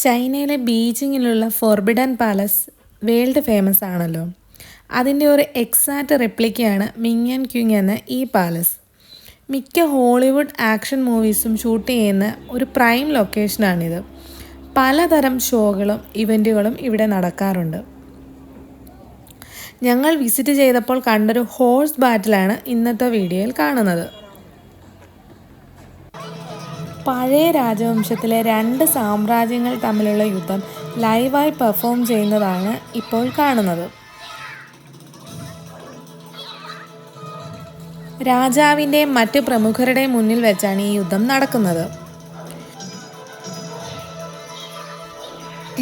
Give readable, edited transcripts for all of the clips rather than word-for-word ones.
ചൈനയിലെ ബീജിങ്ങിലുള്ള forbidden palace world famous ആണല്ലോ. അതിൻ്റെ ഒരു എക്സാക്റ്റ് റെപ്ലിക്കയാണ് മിങ് ആൻഡ് ക്വിങ് എന്ന ഈ പാലസ്. മിക്ക ഹോളിവുഡ് ആക്ഷൻ മൂവീസും ഷൂട്ട് ചെയ്യുന്ന ഒരു പ്രൈം ലൊക്കേഷനാണിത്. പലതരം ഷോകളും ഇവൻറ്റുകളും ഇവിടെ നടക്കാറുണ്ട്. ഞങ്ങൾ വിസിറ്റ് ചെയ്തപ്പോൾ കണ്ടൊരു ഹോഴ്സ് ബാറ്റിലാണ് ഇന്നത്തെ വീഡിയോയിൽ കാണുന്നത്. പഴയ രാജവംശത്തിലെ 2 സാമ്രാജ്യങ്ങൾ തമ്മിലുള്ള യുദ്ധം ലൈവായി പെർഫോം ചെയ്യുന്നതാണ് ഇപ്പോൾ കാണുന്നത്. രാജാവിൻ്റെയും മറ്റ് പ്രമുഖരുടെയും മുന്നിൽ വെച്ചാണ് ഈ യുദ്ധം നടക്കുന്നത്.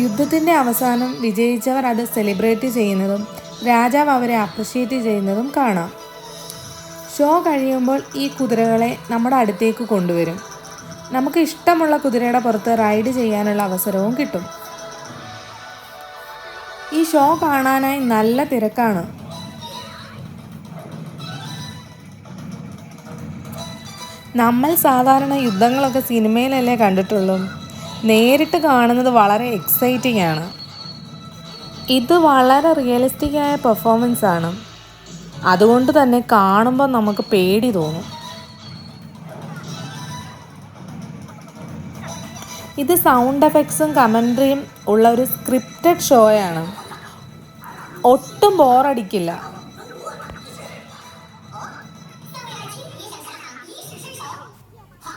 യുദ്ധത്തിൻ്റെ അവസാനം വിജയിച്ചവർ അത് സെലിബ്രേറ്റ് ചെയ്യുന്നതും രാജാവ് അവരെ അപ്രിഷ്യേറ്റ് ചെയ്യുന്നതും കാണാം. ഷോ കഴിയുമ്പോൾ ഈ കുതിരകളെ നമ്മുടെ അടുത്തേക്ക് കൊണ്ടുവരും. നമുക്ക് ഇഷ്ടമുള്ള കുതിരയുടെ പുറത്ത് റൈഡ് ചെയ്യാനുള്ള അവസരവും കിട്ടും. ഈ ഷോ കാണാനായി നല്ല തിരക്കാണ്. നമ്മൾ സാധാരണ യുദ്ധങ്ങളൊക്കെ സിനിമയിലല്ലേ കണ്ടിട്ടുള്ളൂ. നേരിട്ട് കാണുന്നത് വളരെ എക്സൈറ്റിംഗ് ആണ്. ഇത് വളരെ റിയലിസ്റ്റിക് ആയ പെർഫോമൻസ് ആണ്. അതുകൊണ്ട് തന്നെ കാണുമ്പോൾ നമുക്ക് പേടി തോന്നും. ഇത് സൗണ്ട് എഫക്ട്സും കമൻട്രിയും ഉള്ള ഒരു സ്ക്രിപ്റ്റഡ് ഷോയാണ്. ഒട്ടും ബോറടിക്കില്ല.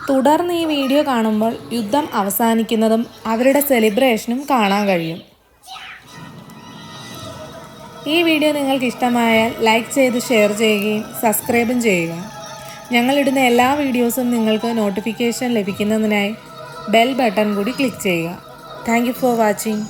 തുടർന്ന് ഈ വീഡിയോ കാണുമ്പോൾ യുദ്ധം അവസാനിക്കുന്നതും അവരുടെ സെലിബ്രേഷനും കാണാൻ കഴിയും. ഈ വീഡിയോ നിങ്ങൾക്ക് ഇഷ്ടമായാൽ ലൈക്ക് ചെയ്ത് ഷെയർ ചെയ്യുകയും സബ്സ്ക്രൈബും ചെയ്യുക. ഞങ്ങളിടുന്ന എല്ലാ വീഡിയോസും നിങ്ങൾക്ക് നോട്ടിഫിക്കേഷൻ ലഭിക്കുന്നതിനായി ബെൽ ബട്ടൺ കൂടി ക്ലിക്ക് ചെയ്യുക. Thank you for watching.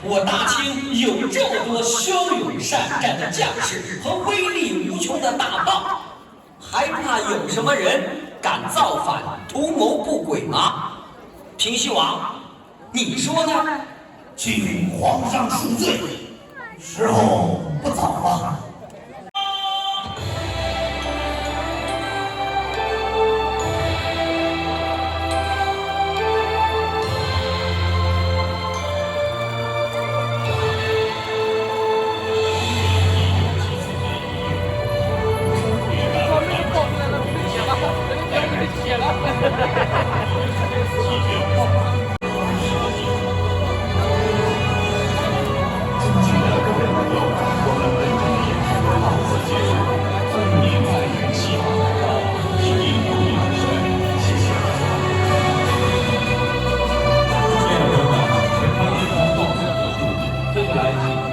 我大清有这么多骁勇善战的将士和威力无穷的大棒，还怕有什么人敢造反、图谋不轨吗？平西王，你说呢？请皇上恕罪，时候不早了。谢了。欢迎